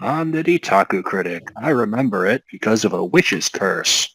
I'm the Itaku critic. I remember it because of a witch's curse.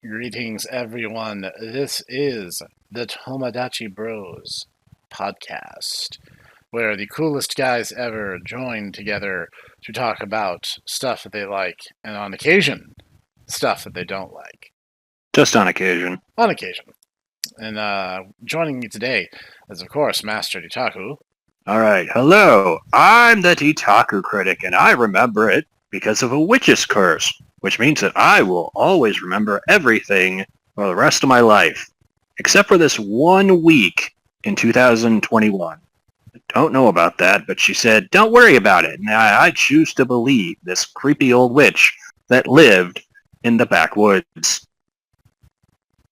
Greetings, everyone. This is the Tomodachi Bros podcast, where the coolest guys ever join together to talk about stuff that they like, and on occasion, stuff that they don't like. Just on occasion. On occasion. And joining me today is, of course, Master Itaku. Alright, hello. I'm the Itaku critic, and I remember it because of a witch's curse, which means that I will always remember everything for the rest of my life, except for this 1 week in 2021. I don't know about that, but she said, don't worry about it, and I choose to believe this creepy old witch that lived in the backwoods.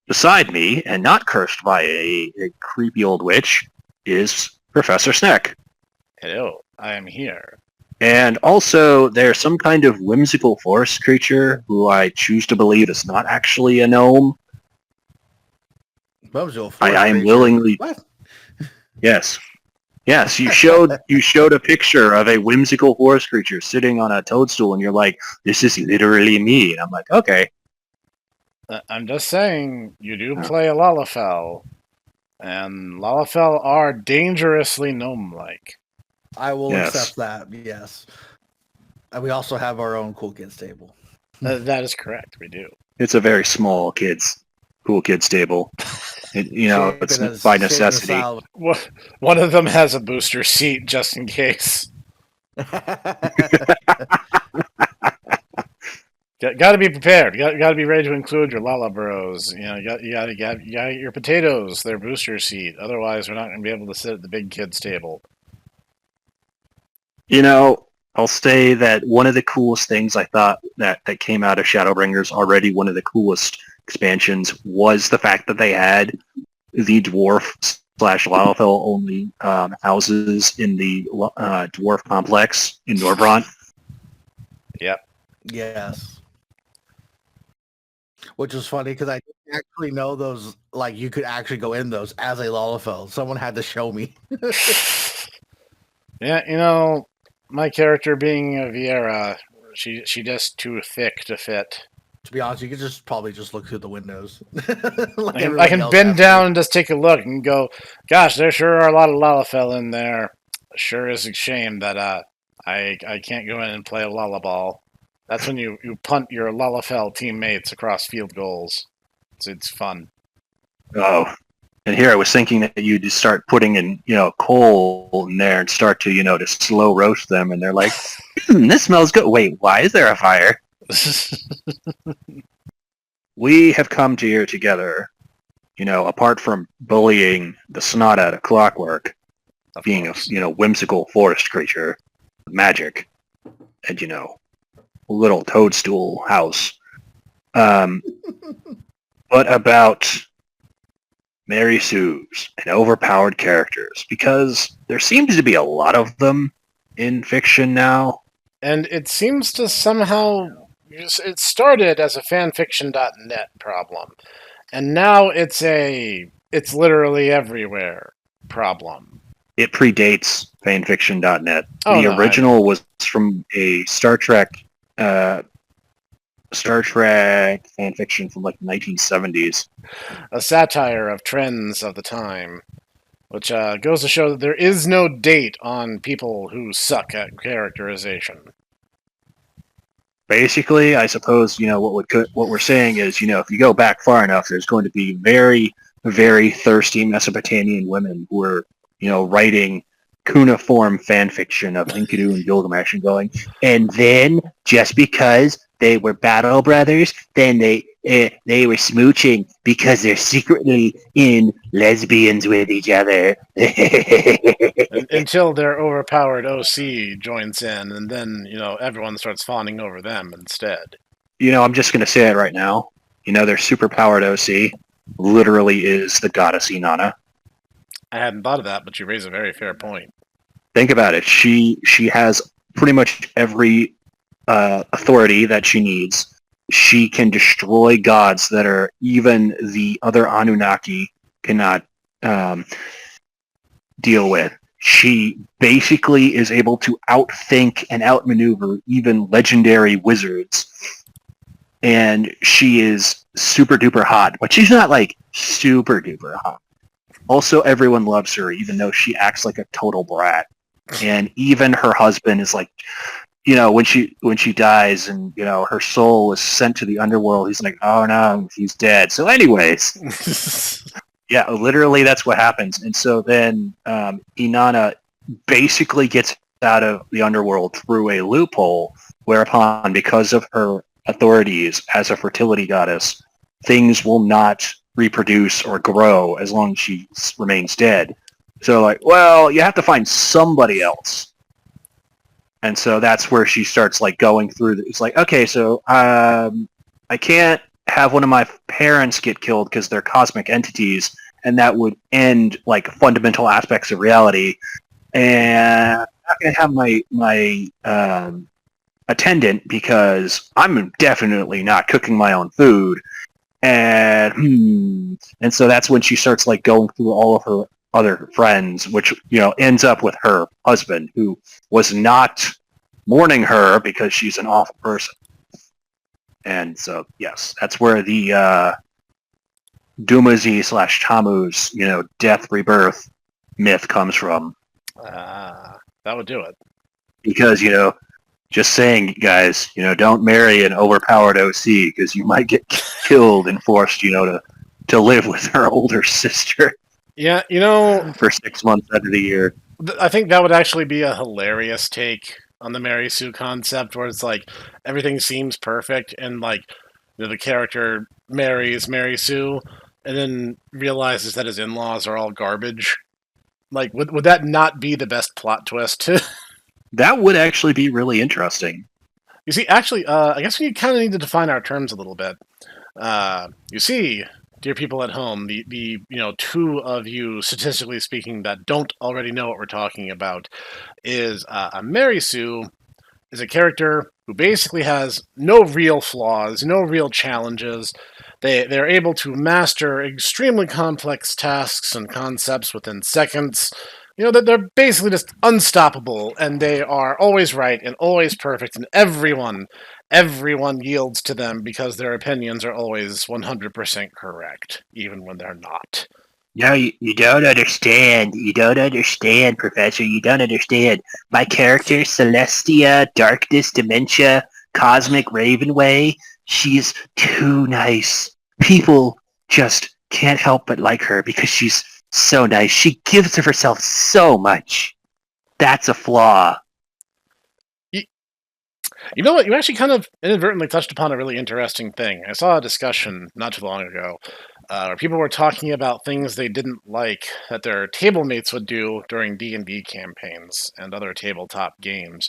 Beside me, and not cursed by a creepy old witch, is Professor Snek. Hello, I am here. And also, there's some kind of whimsical forest creature who I choose to believe is not actually a gnome. Whimsical forest I am creature? willingly... What? Yes. Yes, you showed a picture of a whimsical forest creature sitting on a toadstool, and you're like, this is literally me. And I'm like, okay. I'm just saying, you do play a Lalafell, and Lalafell are dangerously gnome-like. I will accept that, yes. And we also have our own cool kids table. That is correct, we do. It's a very small cool kids table. It's by necessity. One of them has a booster seat just in case. Got to be prepared. Got to be ready to include your Lala Bros. You got to get your potatoes, their booster seat. Otherwise, we're not going to be able to sit at the big kids table. I'll say that one of the coolest things I thought that came out of Shadowbringers already, one of the coolest expansions, was the fact that they had the dwarf / Lalafell only houses in the dwarf complex in Norbront. Yep. Yes. Which was funny because I didn't actually know those, like, you could actually go in those as a Lalafell. Someone had to show me. Yeah, my character being a Vieira, she just too thick to fit. To be honest, you could probably just look through the windows. I can bend down and just take a look and go, gosh, there sure are a lot of Lalafell in there. Sure is a shame that I can't go in and play a Lullaball. That's when you punt your Lalafell teammates across field goals. It's fun. Oh, and here I was thinking that you'd just start putting in, coal in there and start to, to slow roast them, and they're like, this smells good. Wait, why is there a fire? We have come to here together, apart from bullying the snot out of Clockwork, being a whimsical forest creature, magic, and, a little toadstool house. But about Mary Sue's and overpowered characters, because there seems to be a lot of them in fiction now. And it seems to somehow... It started as a fanfiction.net problem, and now it's literally everywhere problem. It predates fanfiction.net. The original was from a Star Trek fanfiction from like the 1970s. A satire of trends of the time, which goes to show that there is no date on people who suck at characterization. Basically, I suppose, what we're saying is, if you go back far enough, there's going to be very, very thirsty Mesopotamian women who are, writing cuneiform fan fiction of Enkidu and Gilgamesh and going, and then just because they were battle brothers, then they they were smooching because they're secretly in lesbians with each other. Until their overpowered OC joins in, and then, everyone starts fawning over them instead. I'm just going to say it right now. Their superpowered OC literally is the goddess Inanna. I hadn't thought of that, but you raise a very fair point. Think about it. She has pretty much every authority that she needs. She can destroy gods that are even the other Anunnaki cannot deal with. She basically is able to outthink and outmaneuver even legendary wizards. And she is super duper hot, but she's not like super duper hot. Also, everyone loves her, even though she acts like a total brat. And even her husband is like, when she dies and her soul is sent to the underworld, he's like, oh no, he's dead. So, anyways, yeah, literally that's what happens. And so then Inanna basically gets out of the underworld through a loophole, whereupon, because of her authorities as a fertility goddess, things will not reproduce or grow as long as she remains dead. So like, well, you have to find somebody else. And so that's where she starts like going through. It's like, okay, so I can't have one of my parents get killed because they're cosmic entities, and that would end like fundamental aspects of reality. And I'm not going to have my attendant because I'm definitely not cooking my own food. And so that's when she starts like going through all of her other friends, which ends up with her husband, who was not mourning her because she's an awful person. And so yes, that's where the Dumazi / Tammuz, death rebirth myth comes from. That would do it. Because just saying, guys, don't marry an overpowered OC because you might get killed and forced, to live with her older sister. Yeah, for 6 months out of the year. I think that would actually be a hilarious take on the Mary Sue concept, where it's like everything seems perfect, and like the character marries Mary Sue, and then realizes that his in-laws are all garbage. Like, would that not be the best plot twist? That would actually be really interesting. You see, actually, I guess we kind of need to define our terms a little bit. You see, dear people at home, the two of you, statistically speaking, that don't already know what we're talking about, is a Mary Sue is a character who basically has no real flaws, no real challenges. They're able to master extremely complex tasks and concepts within seconds. That they're basically just unstoppable, and they are always right and always perfect, and everyone yields to them because their opinions are always 100% correct, even when they're not. No, you don't understand. You don't understand, Professor. You don't understand. My character, Celestia, Darkness, Dementia, Cosmic Ravenway, she's too nice. People just can't help but like her because she's so nice. She gives of herself so much. That's a flaw. You know what? You actually kind of inadvertently touched upon a really interesting thing. I saw a discussion not too long ago where people were talking about things they didn't like that their table mates would do during D&D campaigns and other tabletop games.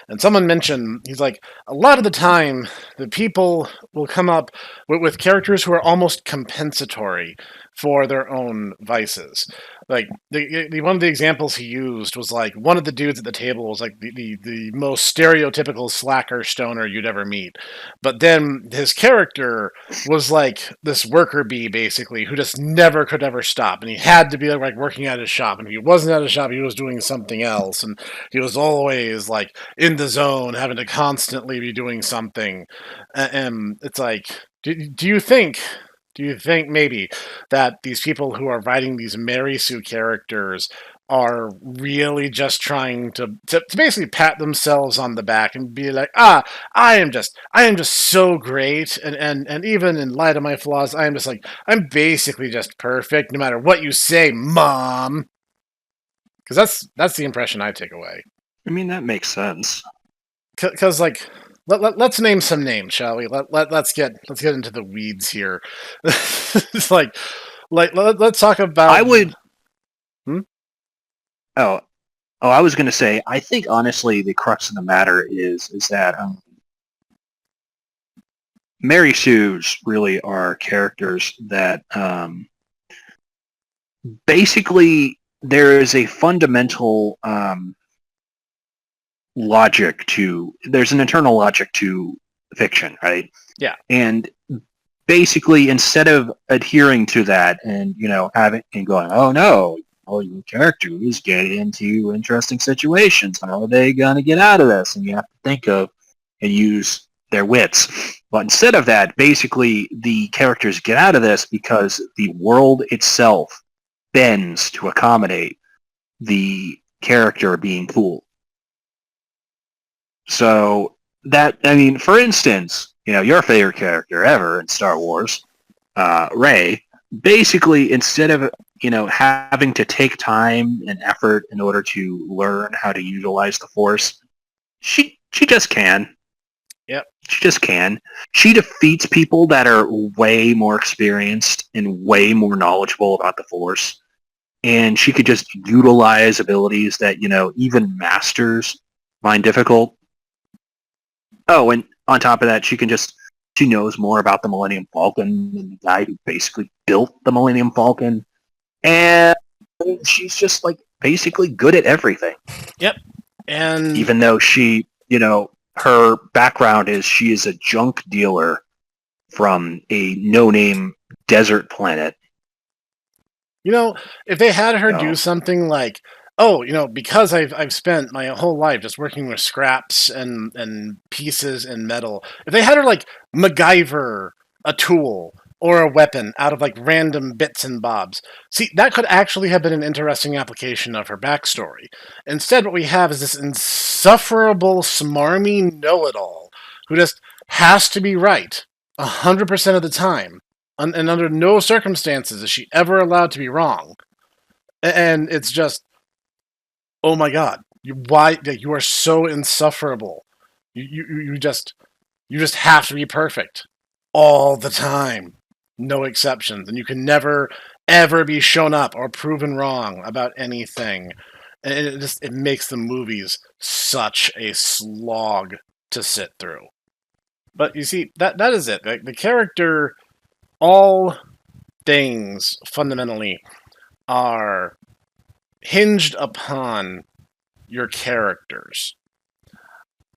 And someone mentioned, he's like, a lot of the time, the people will come up with characters who are almost compensatory for their own vices. Like, one of the examples he used was like, one of the dudes at the table was like the most stereotypical slacker stoner you'd ever meet. But then his character was like this worker bee, basically, who just never could ever stop. And he had to be like working at his shop. And if he wasn't at his shop, he was doing something else. And he was always like in the zone, having to constantly be doing something. And it's like, do you think maybe that these people who are writing these Mary Sue characters are really just trying to basically pat themselves on the back and be like, I am just so great, and even in light of my flaws, I am just like, I'm basically just perfect no matter what you say, Mom? Because that's the impression I take away. I mean, that makes sense. Because like, let's name some names, shall we? Let's get into the weeds here. It's let's talk about. I would. Hmm? Oh, I was going to say. I think honestly, the crux of the matter is that Mary Sue's really are characters that basically there is a fundamental logic to. There's an internal logic to fiction, right? Yeah. And basically, instead of adhering to that and having and going, oh no, your characters get into interesting situations. How are they gonna get out of this? And you have to think of and use their wits. But instead of that, basically the characters get out of this because the world itself bends to accommodate the character being cool. So that, I mean, for instance, your favorite character ever in Star Wars, Rey, basically instead of having to take time and effort in order to learn how to utilize the Force, she just can. Yep. She just can. She defeats people that are way more experienced and way more knowledgeable about the Force. And she could just utilize abilities that, even masters find difficult. Oh, and on top of that, she knows more about the Millennium Falcon than the guy who basically built the Millennium Falcon. And she's just, basically good at everything. Yep. And even though she, her background is she is a junk dealer from a no-name desert planet. If they had her do something like, because I've spent my whole life just working with scraps and pieces and metal, if they had her MacGyver a tool or a weapon out of random bits and bobs, see, that could actually have been an interesting application of her backstory. Instead, what we have is this insufferable, smarmy know-it-all who just has to be right 100% of the time. And under no circumstances is she ever allowed to be wrong. And it's just, oh my god, why you are so insufferable? You just have to be perfect all the time, no exceptions, and you can never ever be shown up or proven wrong about anything. And it makes the movies such a slog to sit through. But you see, that is it. The character. All things, fundamentally, are hinged upon your characters.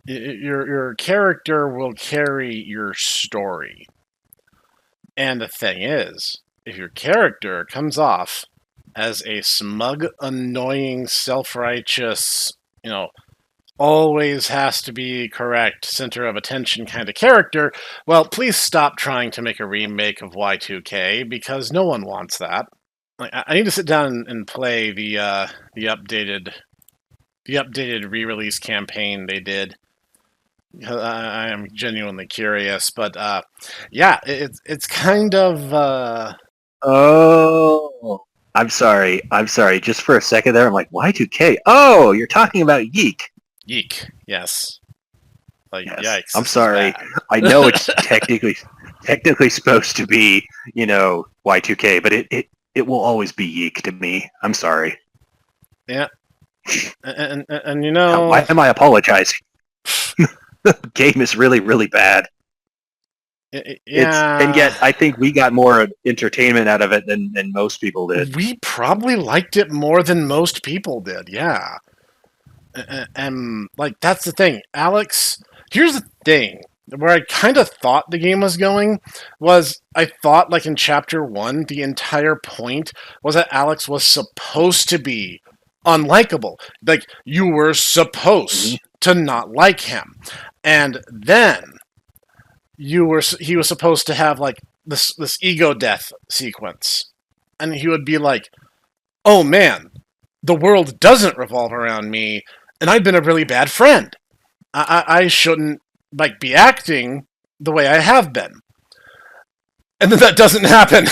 Your character will carry your story. And the thing is, if your character comes off as a smug, annoying, self-righteous, always has to be correct, center of attention kind of character, well, please stop trying to make a remake of Y2K, because no one wants that. I need to sit down and play the updated re-release campaign they did. I am genuinely curious, but yeah, it's kind of. Oh, I'm sorry. Just for a second there, I'm like, Y2K. Oh, you're talking about YIIK. YIIK, yes. Yes. Yikes. I'm sorry. I know it's technically supposed to be, Y2K, but it will always be YIIK to me. I'm sorry. Yeah. And why am I apologizing? The game is really, really bad. Yeah. And yet I think we got more entertainment out of it than most people did. We probably liked it more than most people did, yeah. And that's the thing. Alex, here's the thing. Where I kind of thought the game was going was I thought in chapter 1, the entire point was that Alex was supposed to be unlikable. You were supposed to not like him. And then he was supposed to have this ego death sequence. And he would be like, oh man, the world doesn't revolve around me, and I've been a really bad friend. I shouldn't be acting the way I have been. And then that doesn't happen.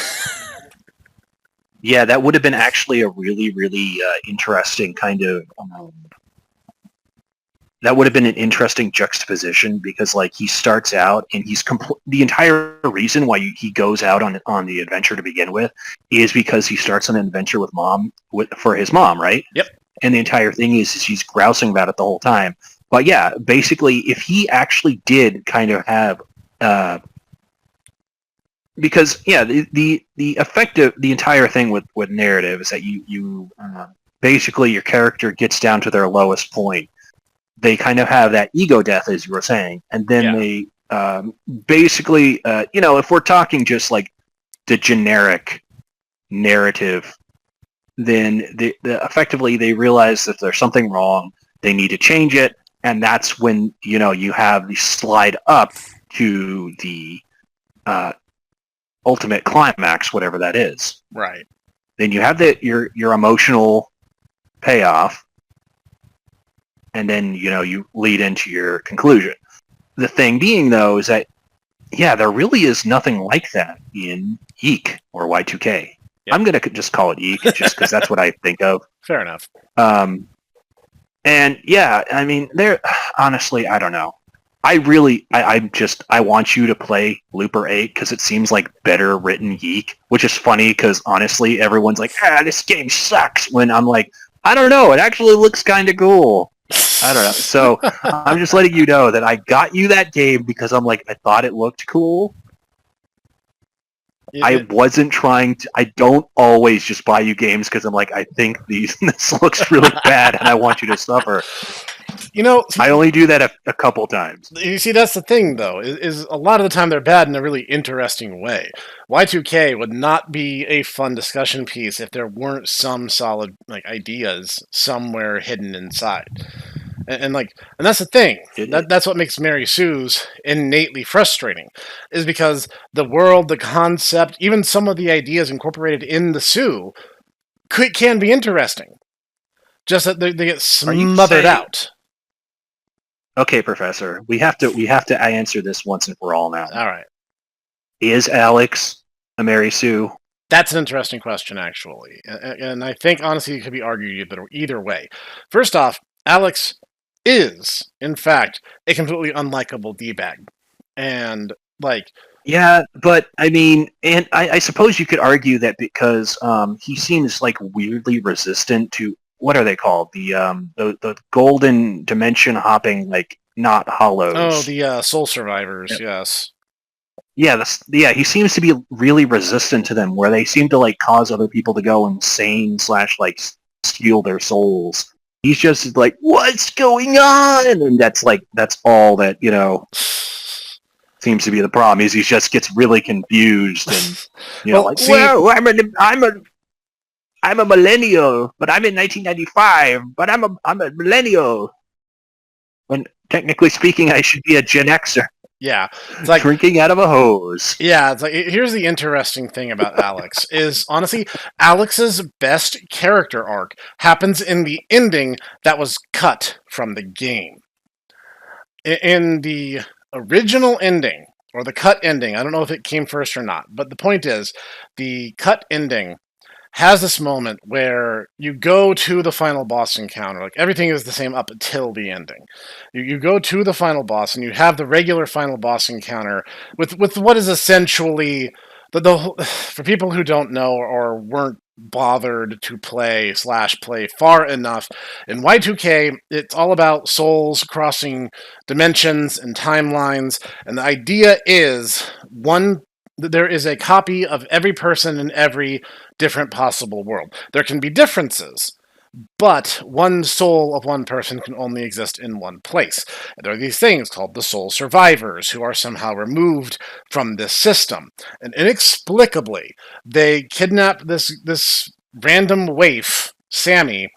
Yeah, that would have been actually a really, really interesting kind of that would have been an interesting juxtaposition because like he starts out and he's the entire reason why he goes out on the adventure to begin with is because he starts on an adventure for his mom, right? Yep. And the entire thing is he's grousing about it the whole time. But yeah, basically, if he actually did kind of have, because yeah, the effective the entire thing with narrative is that you basically your character gets down to their lowest point. They kind of have that ego death, as you were saying, and then they basically, if we're talking just like the generic narrative, then effectively they realize that there's something wrong. They need to change it, and that's when you have the slide up to the ultimate climax, whatever that is. Right. Then you have your emotional payoff, and then you lead into your conclusion. The thing being, though, is that there really is nothing like that in YIIK or Y2K. Yep. I'm gonna just call it YIIK just because that's what I think of. Fair enough. And yeah, I mean, honestly, I don't know. I want you to play Looper 8 because it seems like better written YIIK, which is funny because honestly, everyone's like, this game sucks. When I'm like, I don't know, it actually looks kind of cool. I don't know. So I'm just letting you know that I got you that game because I'm like, I thought it looked cool. I wasn't trying to. I don't always just buy you games because I'm like, I think this looks really bad and I want you to suffer. I only do that a couple times. You see, that's the thing, though, is a lot of the time they're bad in a really interesting way. Y2K would not be a fun discussion piece if there weren't some solid ideas somewhere hidden inside. And that's the thing. That's what makes Mary Sue's innately frustrating, is because the world, the concept, even some of the ideas incorporated in the Sue can be interesting. Just that they get smothered out. Okay, Professor, we have to answer this once and for all now. All right. Is Alex a Mary Sue? That's an interesting question, actually. And I think, honestly, it could be argued either way. First off, Alex is, in fact, a completely unlikable D-bag. And, yeah, but, I mean, and I suppose you could argue that because he seems, weirdly resistant to, what are they called? The golden dimension hopping, not hollows. Oh, the Soul Survivors, yes. Yeah, he seems to be really resistant to them, where they seem to, cause other people to go insane / steal their souls. He's just like, what's going on? And that's all that, seems to be the problem, is he just gets really confused and, I'm a millennial, but I'm in 1995, but I'm a millennial. When technically speaking, I should be a Gen Xer. Yeah. It's drinking out of a hose. Yeah, here's the interesting thing about Alex, is honestly, Alex's best character arc happens in the ending that was cut from the game. In the original ending, or the cut ending, I don't know if it came first or not, but the point is, the cut ending has this moment where you go to the final boss encounter. Everything is the same up until the ending. You go to the final boss, and you have the regular final boss encounter with what is essentially for people who don't know or weren't bothered to play far enough. In Y2K, it's all about souls crossing dimensions and timelines, and the idea is there is a copy of every person in every different possible world. There can be differences, but one soul of one person can only exist in one place. And there are these things called the soul survivors, who are somehow removed from this system. And inexplicably, they kidnap this random waif, Sammy,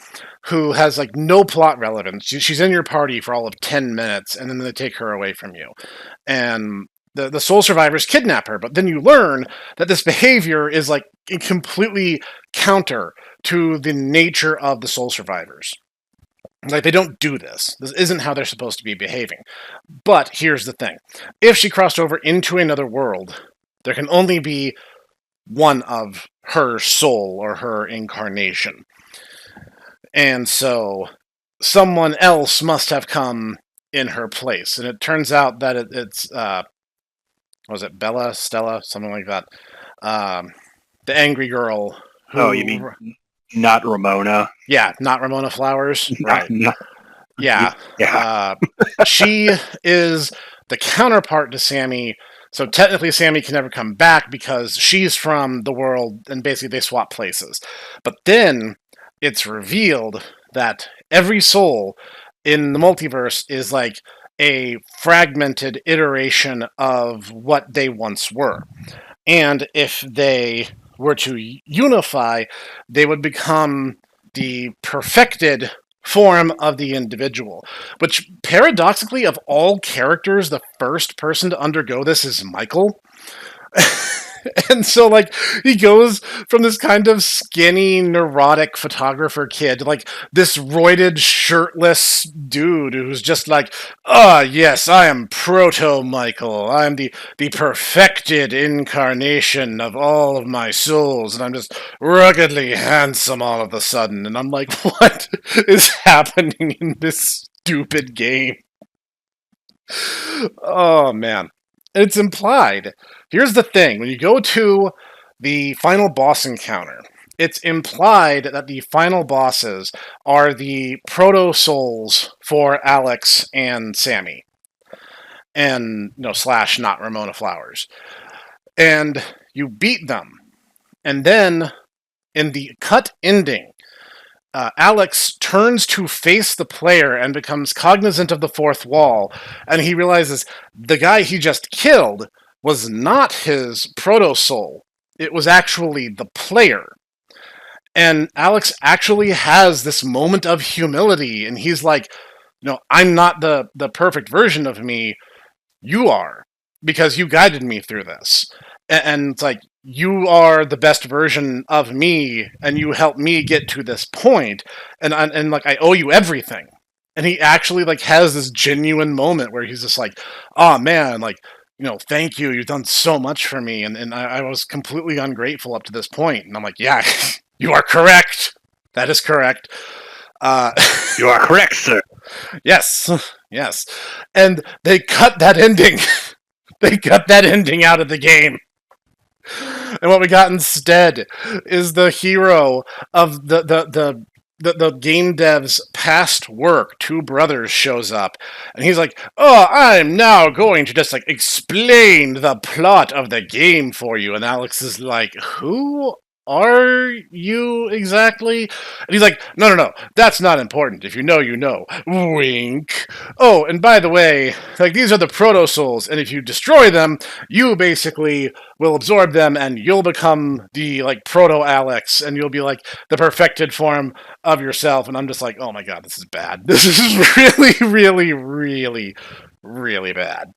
who has no plot relevance. She's in your party for all of 10 minutes, and then they take her away from you. And the soul survivors kidnap her, but then you learn that this behavior is completely counter to the nature of the soul survivors. They don't do this. This isn't how they're supposed to be behaving. But here's the thing. If she crossed over into another world, there can only be one of her soul or her incarnation. And so someone else must have come in her place. And it turns out that it's, was it Bella, Stella, something like that? The angry girl who... Oh, you mean not Ramona? Yeah, not Ramona Flowers. Right. Not- Yeah. yeah. She is the counterpart to Sammy. So technically Sammy can never come back because she's from the world and basically they swap places. But then it's revealed that every soul in the multiverse is like a fragmented iteration of what they once were. And if they were to unify, they would become the perfected form of the individual. Which, paradoxically, of all characters, the first person to undergo this is Michael. And so, like, he goes from this kind of skinny, neurotic photographer kid to, like, this roided, shirtless dude who's just like, yes, I am Proto-Michael. I am the perfected incarnation of all of my souls, and I'm just ruggedly handsome all of a sudden. And I'm like, what is happening in this stupid game? Oh, man. It's implied. Here's the thing. When you go to the final boss encounter, it's implied that the final bosses are the proto-souls for Alex and Sammy. And, slash not Ramona Flowers. And you beat them. And then, in the cut ending, Alex turns to face the player and becomes cognizant of the fourth wall, and he realizes the guy he just killed was not his proto-soul. It was actually the player. And Alex actually has this moment of humility, and he's like, I'm not the perfect version of me. You are, because you guided me through this. And it's like, you are the best version of me, and you helped me get to this point, and like, I owe you everything. And he actually, like, has this genuine moment where he's just like, oh man, like, thank you, you've done so much for me, and I was completely ungrateful up to this point. And I'm like, yeah, you are correct. That is correct. You are correct, sir. Yes. And they cut that ending. They cut that ending out of the game. And what we got instead is the hero of the game dev's past work. Two brothers shows up, and he's like, I'm now going to just, like, explain the plot of the game for you. And Alex is like, who are you exactly? And he's like, no, that's not important. If you know, you know. Wink. Oh, and by the way, like, these are the proto-souls, and if you destroy them, you basically will absorb them, and you'll become the, like, proto-Alex, and you'll be, like, the perfected form of yourself. And I'm just like, oh my god, this is bad. This is really, really, really, really bad.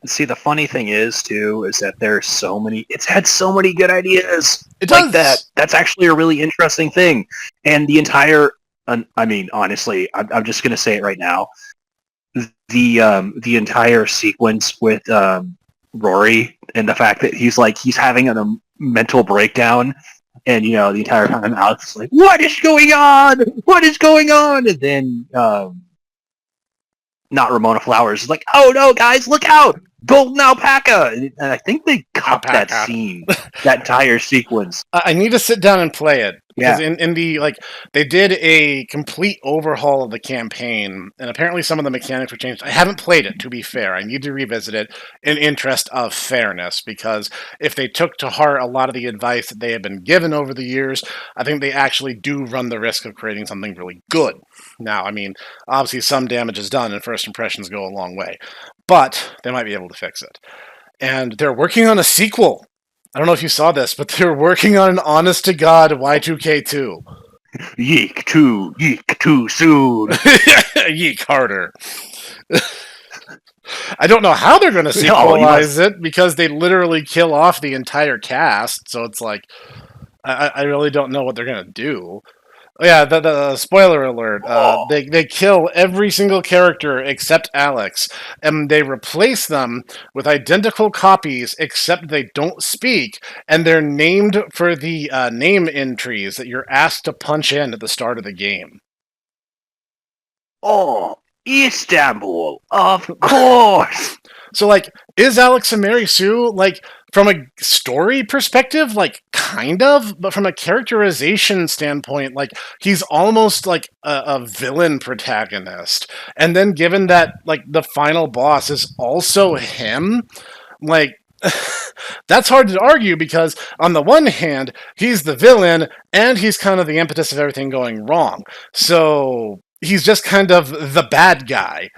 See, the funny thing is, too, is that there's so many... It's had so many good ideas. It like does. that. That's actually a really interesting thing. And the entire... I mean, honestly, I'm just going to say it right now. The entire sequence with Rory and the fact that he's having a mental breakdown, and, the entire time Alex is like, what is going on? What is going on? And then... not Ramona Flowers is like, oh no, guys, look out! Golden Alpaca! And I think they cut that scene, that entire sequence. I need to sit down and play it. Because Yeah. in the, like, they did a complete overhaul of the campaign, and apparently some of the mechanics were changed. I haven't played it, to be fair. I need to revisit it in interest of fairness, because if they took to heart a lot of the advice that they have been given over the years, I think they actually do run the risk of creating something really good. Now, I mean, obviously some damage is done, and first impressions go a long way. But they might be able to fix it. And they're working on a sequel. I don't know if you saw this, but they're working on an honest-to-God Y2K2. YIIK too soon. YIIK harder. I don't know how they're going to sequelize it, because they literally kill off the entire cast, so it's like, I really don't know what they're going to do. Yeah, the spoiler alert. They kill every single character except Alex, and they replace them with identical copies, except they don't speak, and they're named for the name entries that you're asked to punch in at the start of the game. Oh, Istanbul, of course. So, like, is Alex and Mary Sue, like, from a story perspective, like, kind of, but from a characterization standpoint, like, he's almost like a villain protagonist. And then given that, like, the final boss is also him, like, that's hard to argue because, on the one hand, he's the villain and he's kind of the impetus of everything going wrong. So, he's just kind of the bad guy.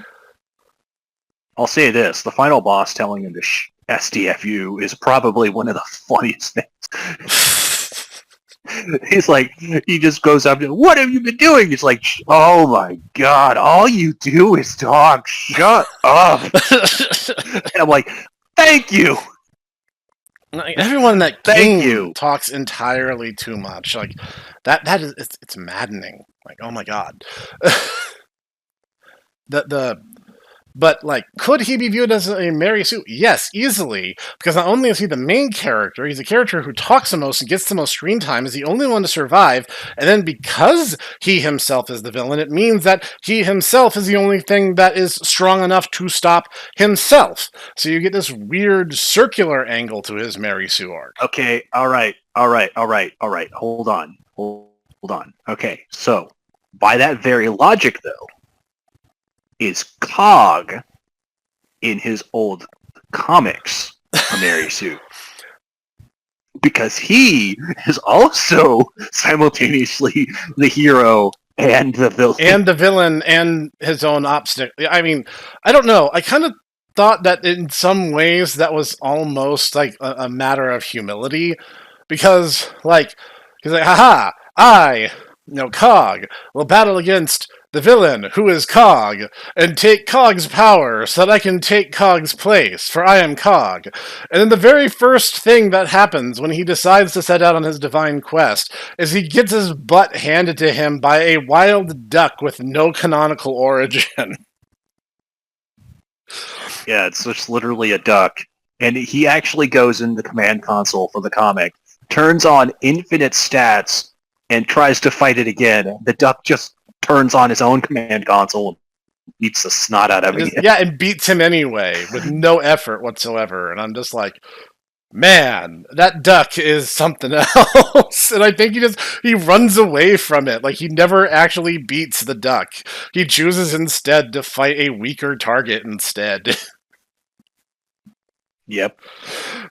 I'll say this: the final boss telling him to SDFU is probably one of the funniest things. He's like, he just goes up to, what have you been doing? He's like, oh my god, all you do is talk. Shut up. And I'm like, thank you. Like, everyone in that Thank game you. talks entirely too much. Like that is it's maddening. Like, oh my god. But, like, could he be viewed as a Mary Sue? Yes, easily. Because not only is he the main character, he's a character who talks the most and gets the most screen time, is the only one to survive, and then because he himself is the villain, it means that he himself is the only thing that is strong enough to stop himself. So you get this weird circular angle to his Mary Sue arc. Okay, all right. Hold on. Okay, so by that very logic, though, is Cog in his old comics a Mary Sue? Because he is also simultaneously the hero and the villain. And the villain and his own obstacle. I mean, I don't know. I kind of thought that in some ways that was almost like a matter of humility. Because, like, he's like, haha, Cog, will battle against the villain, who is Cog, and take Cog's power so that I can take Cog's place, for I am Cog. And then the very first thing that happens when he decides to set out on his divine quest is he gets his butt handed to him by a wild duck with no canonical origin. Yeah, it's just literally a duck. And he actually goes in the command console for the comic, turns on infinite stats, and tries to fight it again. The duck just turns on his own command console and beats the snot out of him. Yeah, and beats him anyway with no effort whatsoever. And I'm just like, man, that duck is something else. And I think he runs away from it. Like, he never actually beats the duck. He chooses instead to fight a weaker target instead. Yep.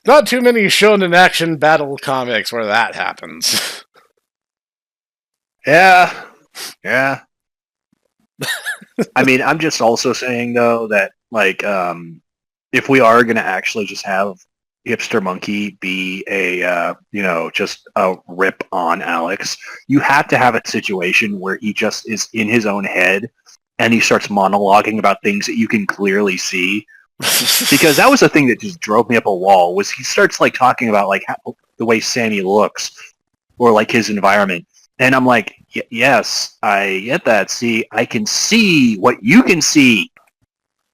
Not too many shonen action battle comics where that happens. Yeah. I mean, I'm just also saying, though, that, like, if we are going to actually just have Hipster Monkey be just a rip on Alex, you have to have a situation where he just is in his own head and he starts monologuing about things that you can clearly see. Because that was the thing that just drove me up a wall, was he starts, like, talking about, like, the way Sammy looks or, like, his environment. And I'm like, yes, I get that. See, I can see what you can see.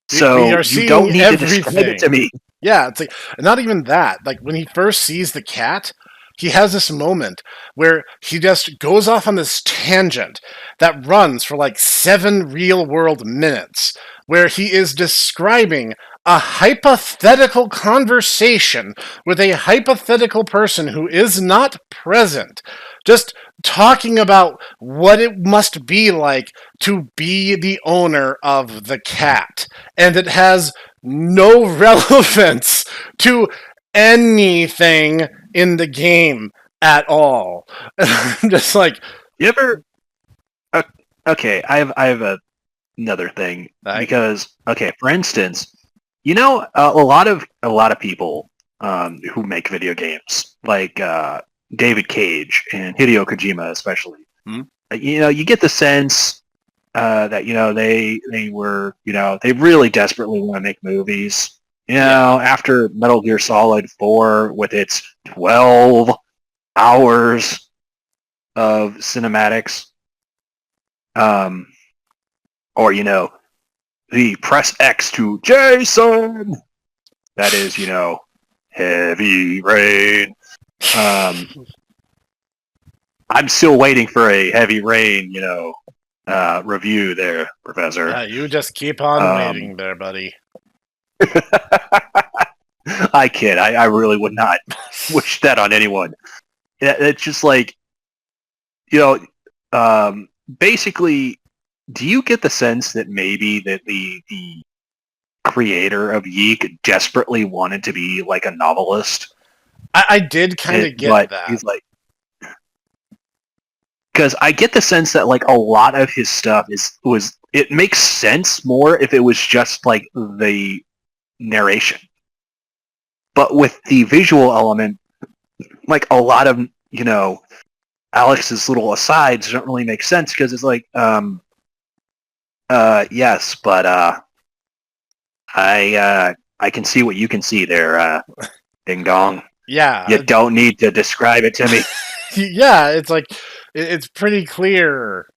So you don't need to describe it to me. Yeah, it's like, not even that. Like, when he first sees the cat, he has this moment where he just goes off on this tangent that runs for like 7 real-world minutes, where he is describing a hypothetical conversation with a hypothetical person who is not present, just talking about what it must be like to be the owner of the cat. And it has no relevance to anything in the game at all. I'm just like, you ever? Okay, I have another thing, because for instance, you know, a lot of people who make video games, like David Cage and Hideo Kojima especially, you know, you get the sense that, you know, they were, you know, they really desperately want to make movies. You know, after Metal Gear Solid 4 with its 12 hours of cinematics, or, you know, the press X to Jason, that is, you know, Heavy Rain. I'm still waiting for a Heavy Rain, you know, review there, Professor. You just keep on waiting there, buddy. I kid. I really would not wish that on anyone. It's just like, basically, do you get the sense that maybe that the creator of YIIK desperately wanted to be like a novelist? I did kind of get that. He's like, because I get the sense that like a lot of his stuff it makes sense more if it was just like the narration. But with the visual element, like a lot of, Alex's little asides don't really make sense because it's like, yes, but I can see what you can see there, Ding Dong. Yeah. You don't need to describe it to me. Yeah, it's like it's pretty clear.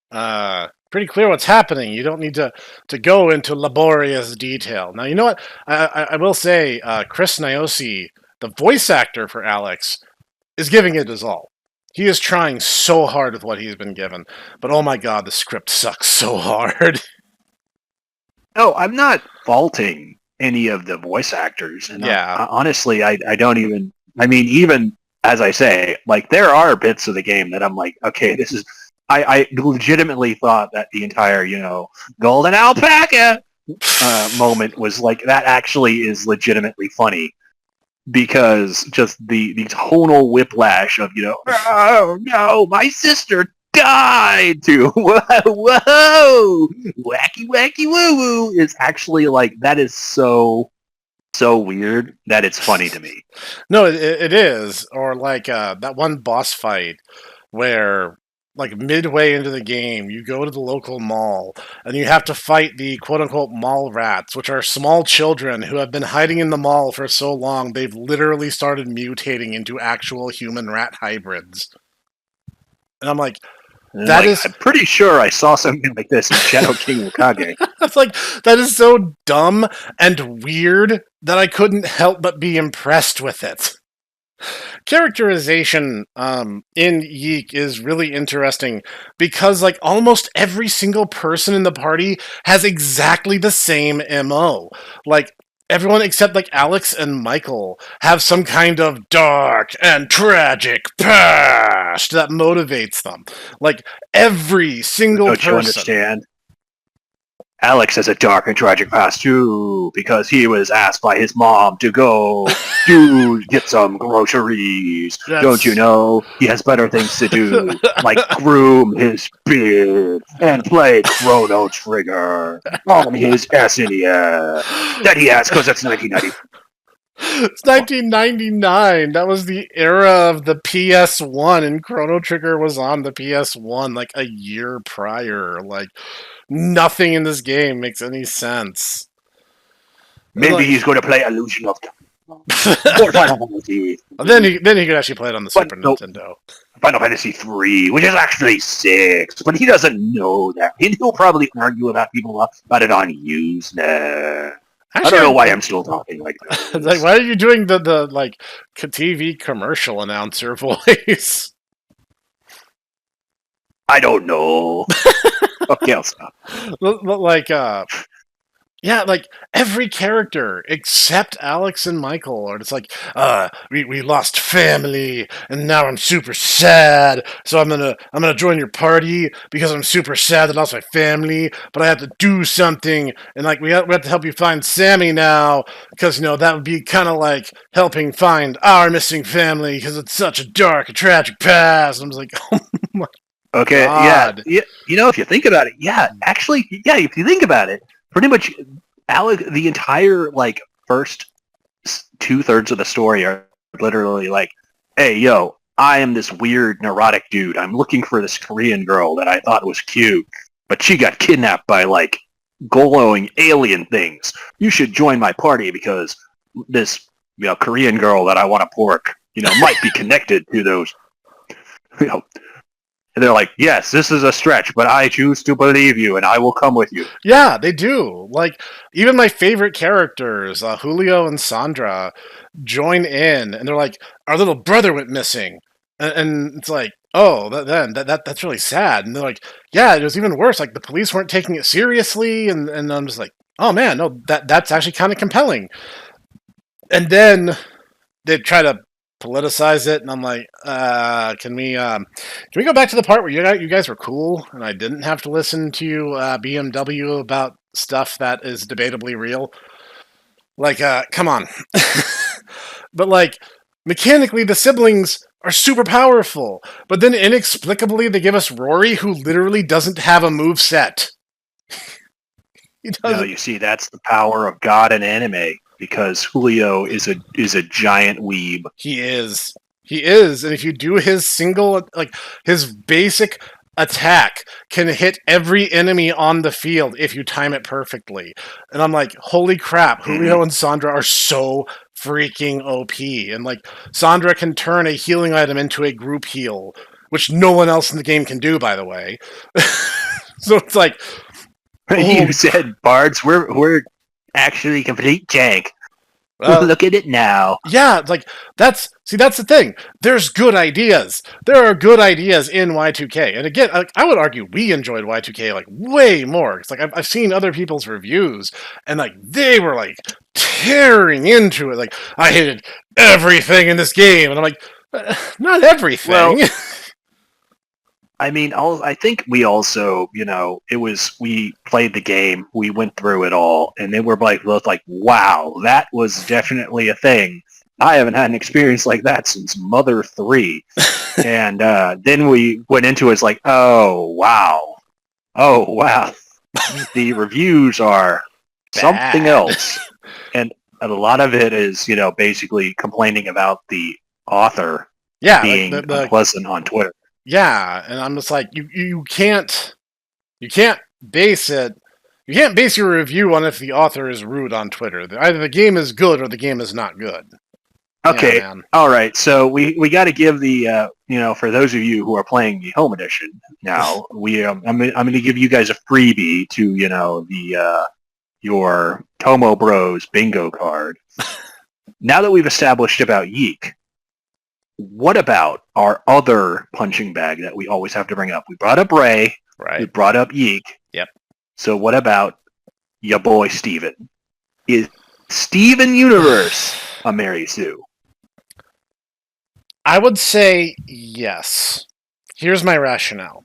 Pretty clear what's happening. You don't need to go into laborious detail. Now, you know what? I will say, Chris Niosi, the voice actor for Alex, is giving it his all. He is trying so hard with what he's been given. But oh my god, the script sucks so hard. No, I'm not faulting any of the voice actors. And yeah. Honestly, I don't even... I mean, even as I say, like, there are bits of the game that I'm like, okay, this is... I legitimately thought that the entire, golden alpaca moment was like, that actually is legitimately funny. Because just the tonal whiplash of, oh no, my sister died to whoa, wacky wacky woo woo is actually like, that is so weird that it's funny to me. No, it is. Or like that one boss fight where, like, midway into the game, you go to the local mall, and you have to fight the quote-unquote mall rats, which are small children who have been hiding in the mall for so long, they've literally started mutating into actual human-rat hybrids. And I'm like, I'm pretty sure I saw something like this in Shadow King Okage. It's like, that is so dumb and weird that I couldn't help but be impressed with it. Characterization in YIIK is really interesting because, like, almost every single person in the party has exactly the same MO. Like, everyone except, like, Alex and Michael have some kind of dark and tragic past that motivates them. Like, every single person. Don't you understand? Alex has a dark and tragic past too, because he was asked by his mom to go get some groceries. Don't you know? He has better things to do, like groom his beard and play Chrono Trigger on his SNES that he has because it's 1990. It's 1999. That was the era of the PS1, and Chrono Trigger was on the PS1 like a year prior. Like, nothing in this game makes any sense. Maybe he's going to play Illusion of or Final Fantasy. Then he could actually play it on the Super Nintendo. Final Fantasy 3, which is actually 6, but he doesn't know that. He'll probably argue about it on Usenet. Actually, I don't know why I'm still talking like that. Like, why are you doing the like TV commercial announcer voice? I don't know. Okay, I'll stop. Like, yeah, like, every character except Alex and Michael are just like, we lost family, and now I'm super sad, so I'm gonna join your party because I'm super sad that I lost my family, but I have to do something, and like, we have to help you find Sammy now, because, that would be kind of like helping find our missing family, because it's such a dark and tragic past. I'm just like, oh my okay, God. Yeah, if you think about it, if you think about it, pretty much, Alex, the entire, like, first 2/3 of the story are literally like, hey, yo, I am this weird, neurotic dude. I'm looking for this Korean girl that I thought was cute, but she got kidnapped by, like, glowing alien things. You should join my party because this, Korean girl that I want to pork, might be connected to those, And they're like, yes, this is a stretch, but I choose to believe you, and I will come with you. Yeah, they do. Like, even my favorite characters, Julio and Sandra, join in, and they're like, our little brother went missing. And it's like, oh, that's really sad. And they're like, yeah, it was even worse. Like the police weren't taking it seriously, and I'm just like, oh man, no, that's actually kind of compelling. And then they try to politicize it, and I'm like, can we go back to the part where you guys were cool, and I didn't have to listen to BMW about stuff that is debatably real? Like, come on. But like, mechanically, the siblings are super powerful, but then inexplicably they give us Rory, who literally doesn't have a move set. He No, doesn't. you see, that's the power of God and anime, because Julio is a giant weeb. He is. He is. And if you do his single, like, his basic attack can hit every enemy on the field if you time it perfectly. And I'm like, holy crap, Julio and Sandra are so freaking OP. And, like, Sandra can turn a healing item into a group heal, which no one else in the game can do, by the way. So it's like... You said, Bards, we're actually complete jank. Look at it now. Yeah, like that's the thing. There's good ideas. There are good ideas in Y2K, and again, I would argue we enjoyed Y2K like way more. It's like I've seen other people's reviews, and like they were like tearing into it. Like I hated everything in this game, and I'm like, not everything. Well, I mean, I think we also, we played the game, we went through it all, and then we're both like, wow, that was definitely a thing. I haven't had an experience like that since Mother 3. And then we went into it, it's like, oh, wow. The reviews are something else. And a lot of it is, basically complaining about the author being unpleasant on Twitter. Yeah, and I'm just like, you can't base your review on if the author is rude on Twitter. Either the game is good or the game is not good. Okay, yeah, all right. So we got to give the for those of you who are playing the home edition now, I'm going to give you guys a freebie to your Tomo Bros bingo card. Now that we've established about YIIK, what about our other punching bag that we always have to bring up? We brought up Ray. Right. We brought up YIIK. Yep. So what about your boy Steven? Is Steven Universe a Mary Sue? I would say yes. Here's my rationale.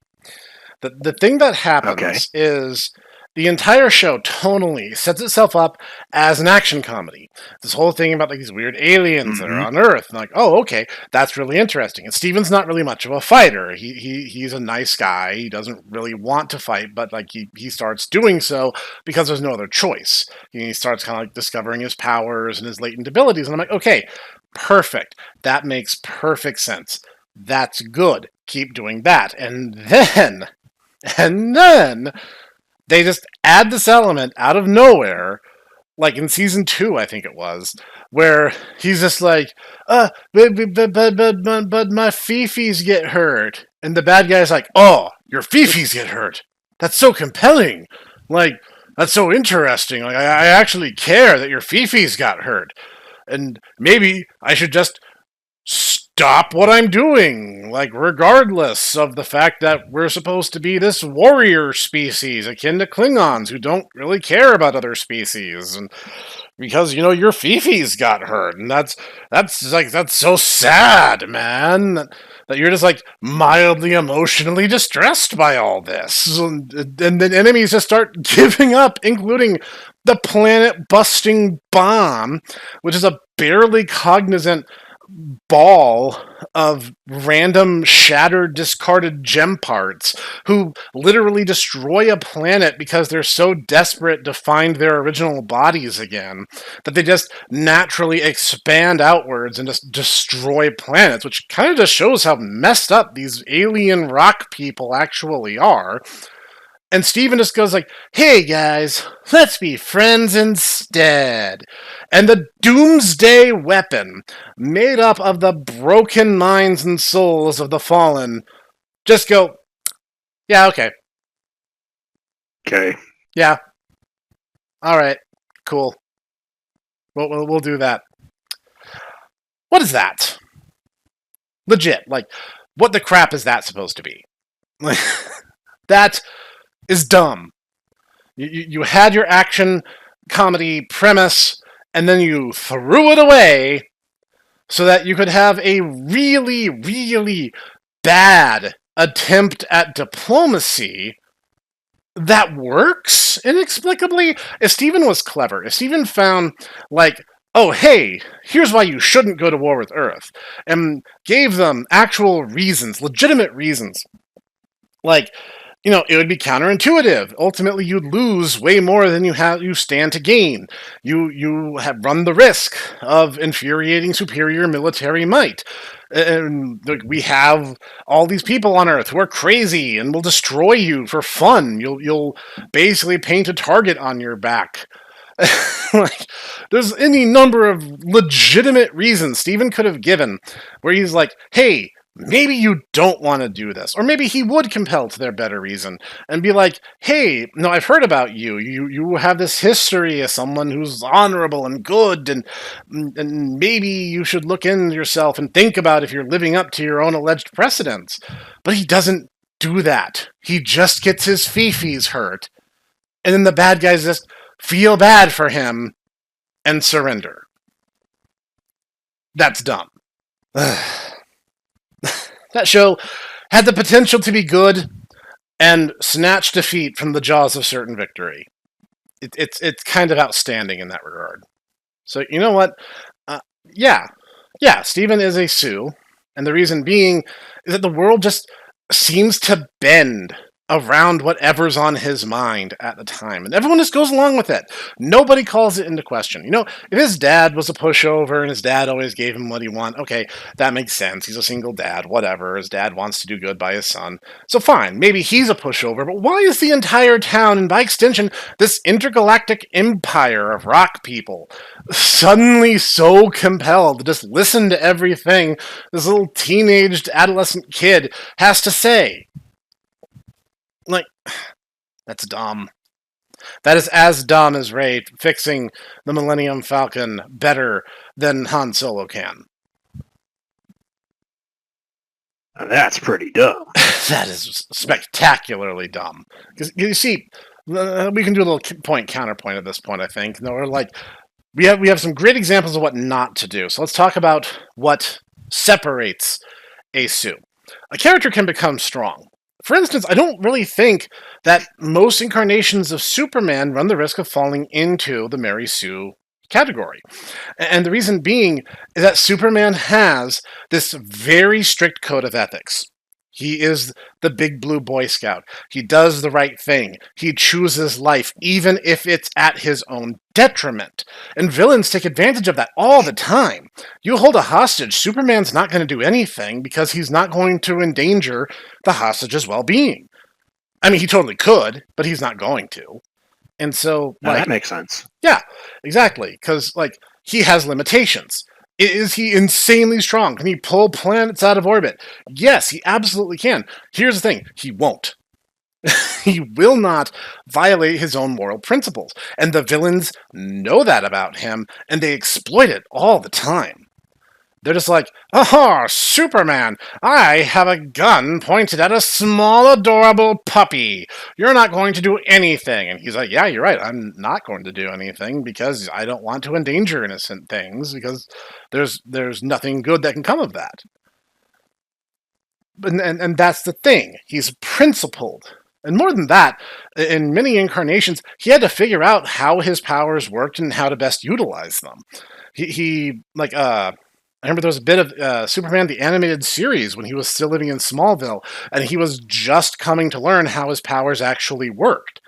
The thing that happens is the entire show tonally sets itself up as an action comedy. This whole thing about like these weird aliens that are on Earth, and like, oh, okay, that's really interesting. And Steven's not really much of a fighter. He's a nice guy. He doesn't really want to fight, but like he starts doing so because there's no other choice. He starts kind of like discovering his powers and his latent abilities, and I'm like, okay, perfect. That makes perfect sense. That's good. Keep doing that. And then they just add this element out of nowhere, like in season 2, I think it was, where he's just like, but my fifis get hurt. And the bad guy's like, oh, your fifis get hurt. That's so compelling. Like, that's so interesting. Like, I actually care that your fifis got hurt. And maybe I should just stop what I'm doing, like, regardless of the fact that we're supposed to be this warrior species akin to Klingons who don't really care about other species, and because, your fifis got hurt, and that's so sad, man, that you're just, like, mildly emotionally distressed by all this, and then enemies just start giving up, including the planet-busting bomb, which is a barely cognizant ball of random shattered, discarded gem parts who literally destroy a planet because they're so desperate to find their original bodies again that they just naturally expand outwards and just destroy planets, which kind of just shows how messed up these alien rock people actually are. And Steven just goes like, hey guys, let's be friends instead. And the doomsday weapon, made up of the broken minds and souls of the fallen, just go, yeah, okay. Okay. Yeah. Alright, cool. We'll do that. What is that? Legit, like, what the crap is that supposed to be? That is dumb. You had your action comedy premise, and then you threw it away so that you could have a really, really bad attempt at diplomacy that works inexplicably. If Steven was clever, if Steven found, like, oh, hey, here's why you shouldn't go to war with Earth, and gave them actual reasons, legitimate reasons, like, you know, it would be counterintuitive. Ultimately, you'd lose way more than you stand to gain. You have run the risk of infuriating superior military might. And we have all these people on Earth who are crazy and will destroy you for fun. You'll basically paint a target on your back. Like, there's any number of legitimate reasons Steven could have given where he's like, hey, maybe you don't want to do this. Or maybe he would compel to their better reason and be like, hey, no, I've heard about you. You have this history as someone who's honorable and good, and maybe you should look into yourself and think about if you're living up to your own alleged precedents. But he doesn't do that. He just gets his fifis hurt. And then the bad guys just feel bad for him and surrender. That's dumb. That show had the potential to be good and snatch defeat from the jaws of certain victory. It's kind of outstanding in that regard. So, you know what? Yeah, Steven is a Sioux, and the reason being is that the world just seems to bend around whatever's on his mind at the time, and everyone just goes along with it. Nobody calls it into question. You know, if his dad was a pushover and his dad always gave him what he wanted, okay, that makes sense. He's a single dad, whatever. His dad wants to do good by his son, so fine, maybe he's a pushover, but why is the entire town, and by extension, this intergalactic empire of rock people, suddenly so compelled to just listen to everything this little teenaged adolescent kid has to say? Like, that's dumb. That is as dumb as Rey fixing the Millennium Falcon better than Han Solo can. That's pretty dumb. That is spectacularly dumb. Because you see, we can do a little counterpoint at this point, I think. No, we're like, we have some great examples of what not to do. So let's talk about what separates a Sioux. A character can become strong. For instance, I don't really think that most incarnations of Superman run the risk of falling into the Mary Sue category. And the reason being is that Superman has this very strict code of ethics. He is the big blue Boy Scout. He does the right thing. He chooses life, even if it's at his own detriment. And villains take advantage of that all the time. You hold a hostage, Superman's not going to do anything because he's not going to endanger the hostage's well-being. I mean, he totally could, but he's not going to. And so, now, that makes sense. Yeah, exactly. Because, like, he has limitations. Is he insanely strong? Can he pull planets out of orbit? Yes, he absolutely can. Here's the thing. He won't. He will not violate his own moral principles. And the villains know that about him, and they exploit it all the time. They're just like, oh, Superman, I have a gun pointed at a small, adorable puppy. You're not going to do anything. And he's like, yeah, you're right. I'm not going to do anything because I don't want to endanger innocent things because there's nothing good that can come of that. And that's the thing. He's principled. And more than that, in many incarnations, he had to figure out how his powers worked and how to best utilize them. I remember there was a bit of Superman the Animated Series when he was still living in Smallville, and he was just coming to learn how his powers actually worked.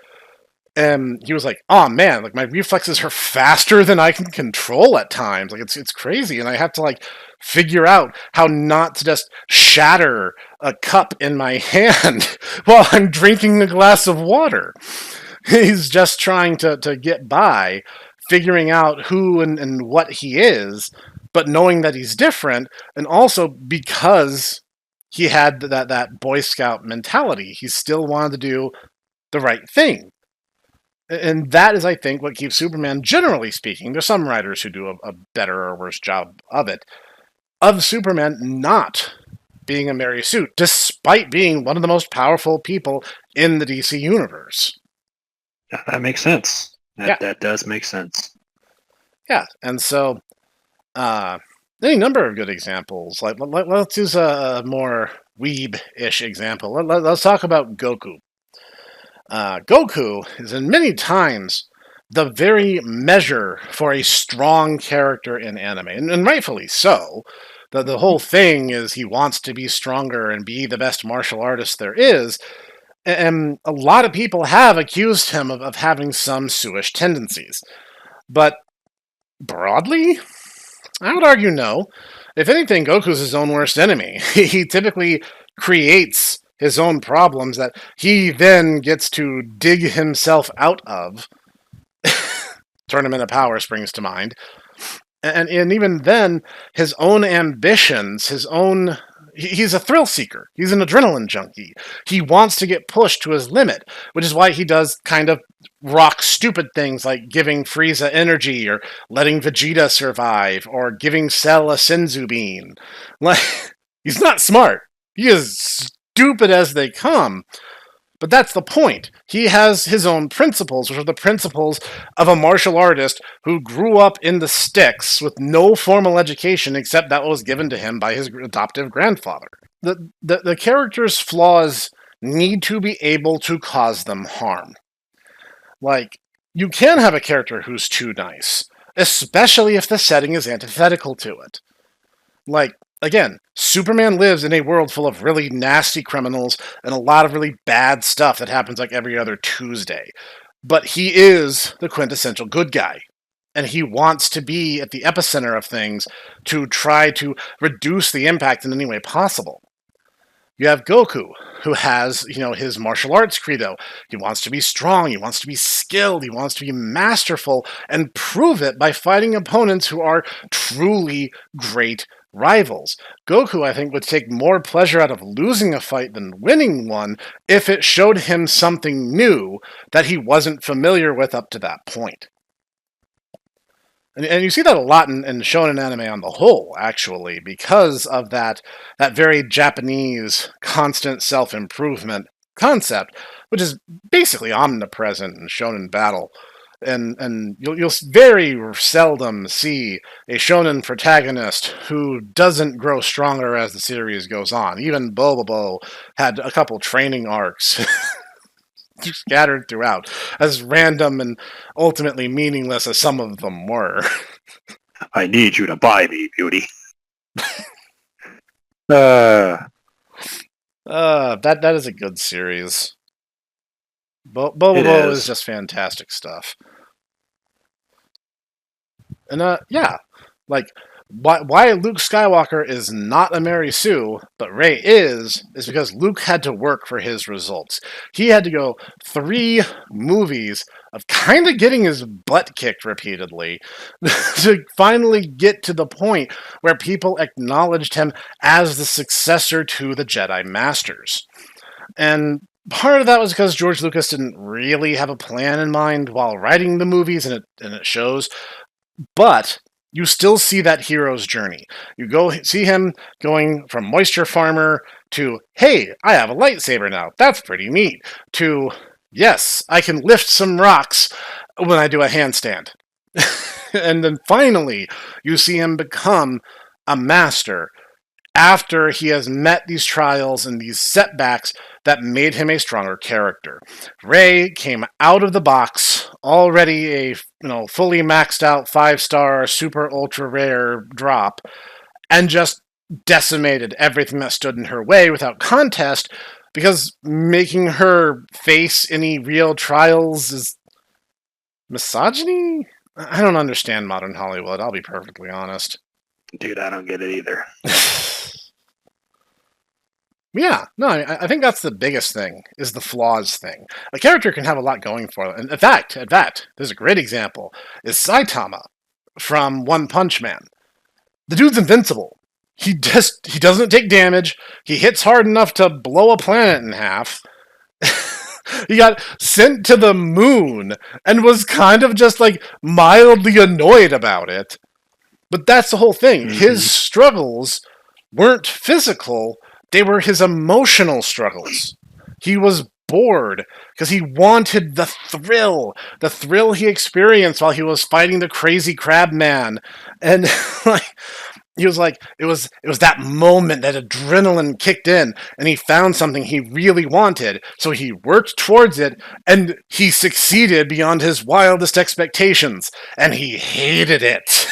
And he was like, oh man, like my reflexes are faster than I can control at times. Like it's crazy, and I have to like figure out how not to just shatter a cup in my hand while I'm drinking a glass of water. He's just trying to get by, figuring out who and what he is, but knowing that he's different, and also because he had that Boy Scout mentality, he still wanted to do the right thing. And that is, I think, what keeps Superman, generally speaking, there's some writers who do a better or worse job of it, of Superman not being a Mary Sue, despite being one of the most powerful people in the DC universe. That makes sense. Yeah. That does make sense. Yeah, and so any number of good examples. Like let's use a more weeb-ish example. Let's talk about Goku. Goku is in many times the very measure for a strong character in anime, and rightfully so. The whole thing is he wants to be stronger and be the best martial artist there is, and a lot of people have accused him of having some Suish tendencies. But broadly, I would argue no. If anything, Goku's his own worst enemy. He typically creates his own problems that he then gets to dig himself out of. Tournament of Power springs to mind. And even then, his own ambitions, he's a thrill seeker. He's an adrenaline junkie. He wants to get pushed to his limit, which is why he does kind of rock stupid things like giving Frieza energy or letting Vegeta survive or giving Cell a Senzu bean. Like, he's not smart. He is stupid as they come. But that's the point. He has his own principles, which are the principles of a martial artist who grew up in the sticks with no formal education except that was given to him by his adoptive grandfather. The character's flaws need to be able to cause them harm. Like, you can have a character who's too nice, especially if the setting is antithetical to it. Like, again, Superman lives in a world full of really nasty criminals and a lot of really bad stuff that happens like every other Tuesday. But he is the quintessential good guy. And he wants to be at the epicenter of things to try to reduce the impact in any way possible. You have Goku, who has, his martial arts credo. He wants to be strong, he wants to be skilled, he wants to be masterful, and prove it by fighting opponents who are truly great rivals. Goku, I think, would take more pleasure out of losing a fight than winning one if it showed him something new that he wasn't familiar with up to that point. And you see that a lot in shonen anime on the whole, actually, because of that very Japanese constant self-improvement concept, which is basically omnipresent in shonen battle. And you'll very seldom see a shonen protagonist who doesn't grow stronger as the series goes on. Even Bobobo had a couple training arcs scattered throughout, as random and ultimately meaningless as some of them were. I need you to buy me, beauty. That is a good series. Bobobo is just fantastic stuff. And why Luke Skywalker is not a Mary Sue, but Rey is because Luke had to work for his results. He had to go 3 movies of kind of getting his butt kicked repeatedly to finally get to the point where people acknowledged him as the successor to the Jedi Masters. And part of that was because George Lucas didn't really have a plan in mind while writing the movies, and it shows. But you still see that hero's journey. You go see him going from moisture farmer to, hey, I have a lightsaber now. That's pretty neat. To, yes, I can lift some rocks when I do a handstand. And then finally, you see him become a master after he has met these trials and these setbacks that made him a stronger character. Rey came out of the box already a fully maxed out 5-star super ultra rare drop and just decimated everything that stood in her way without contest, because making her face any real trials is misogyny? I don't understand modern Hollywood, I'll be perfectly honest. Dude, I don't get it either. Yeah, no, I think that's the biggest thing, is the flaws thing. A character can have a lot going for them. And in fact, there's a great example, is Saitama from One Punch Man. The dude's invincible. He doesn't take damage. He hits hard enough to blow a planet in half. He got sent to the moon and was kind of just like mildly annoyed about it. But that's the whole thing. Mm-hmm. His struggles weren't physical. They were his emotional struggles. He was bored because he wanted the thrill he experienced while he was fighting the crazy crab man. And like he was like it was that moment that adrenaline kicked in and he found something he really wanted, so he worked towards it and he succeeded beyond his wildest expectations and he hated it.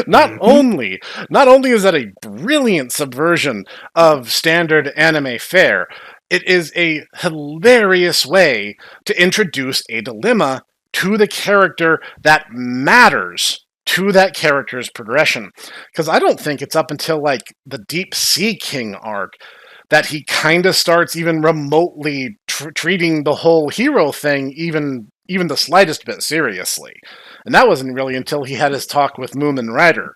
Not only is that a brilliant subversion of standard anime fare, it is a hilarious way to introduce a dilemma to the character that matters to that character's progression. Because I don't think it's up until like the Deep Sea King arc that he kind of starts even remotely treating the whole hero thing even the slightest bit seriously. And that wasn't really until he had his talk with Moomin Rider.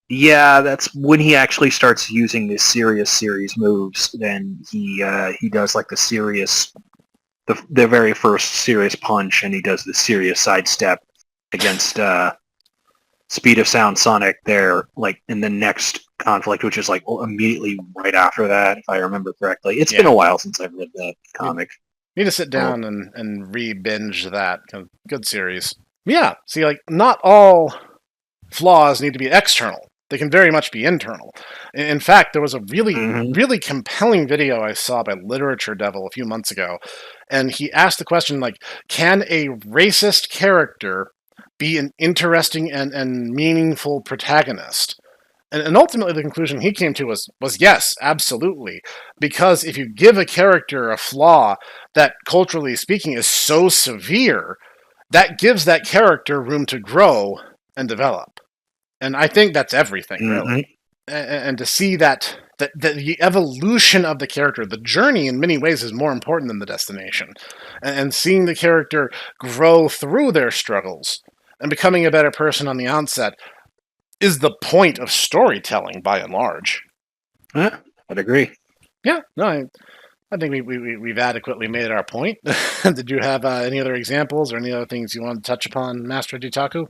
Yeah, that's when he actually starts using the serious series moves. Then he does like the very first serious punch, and he does the serious sidestep against Speed of Sound Sonic there, like in the next conflict, which is like immediately right after that, if I remember correctly. It's been a while since I've read that comic. You need to sit down and re-binge that. Good series. Yeah, see, like, not all flaws need to be external. They can very much be internal. In fact, there was a really compelling video I saw by Literature Devil a few months ago, and he asked the question, like, can a racist character be an interesting and meaningful protagonist? And ultimately the conclusion he came to was yes, absolutely. Because if you give a character a flaw that, culturally speaking, is so severe, that gives that character room to grow and develop. And I think that's everything, really. And to see that the evolution of the character, the journey in many ways is more important than the destination. And seeing the character grow through their struggles and becoming a better person on the onset is the point of storytelling, by and large. Yeah, I'd agree. Yeah, no, I think we've adequately made our point. Did you have any other examples or any other things you want to touch upon, Master Ditaku?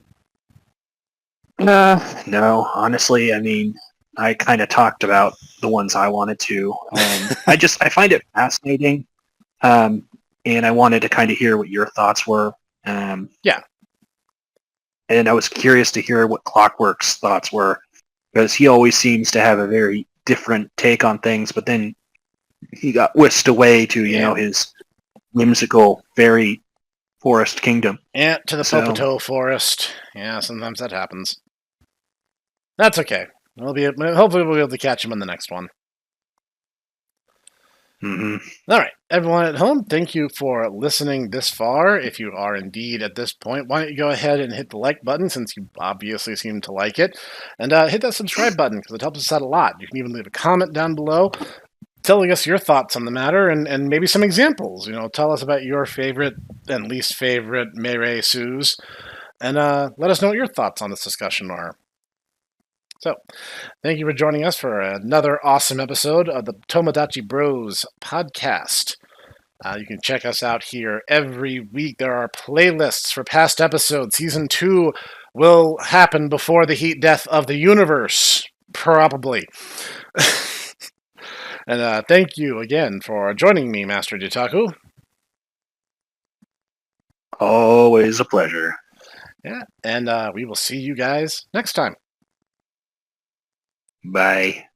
No, honestly, I mean, I kind of talked about the ones I wanted to. I find it fascinating, and I wanted to kind of hear what your thoughts were. Yeah. And I was curious to hear what Clockwork's thoughts were, because he always seems to have a very different take on things, but then he got whisked away to, you know, his whimsical fairy forest kingdom. Yeah, to the Popoto forest. Yeah, sometimes that happens. That's okay. Hopefully we'll be able to catch him in the next one. All right, everyone at home, thank you for listening this far. If you are indeed at this point, why don't you go ahead and hit the like button, since you obviously seem to like it, and hit that subscribe button, because it helps us out a lot. You can even leave a comment down below telling us your thoughts on the matter and maybe some examples. You know, tell us about your favorite and least favorite Meirei Sues, and let us know what your thoughts on this discussion are. So, thank you for joining us for another awesome episode of the Tomodachi Bros podcast. You can check us out here every week. There are playlists for past episodes. Season 2 will happen before the heat death of the universe, probably. And thank you again for joining me, Master Ditaku. Always a pleasure. Yeah, and we will see you guys next time. Bye.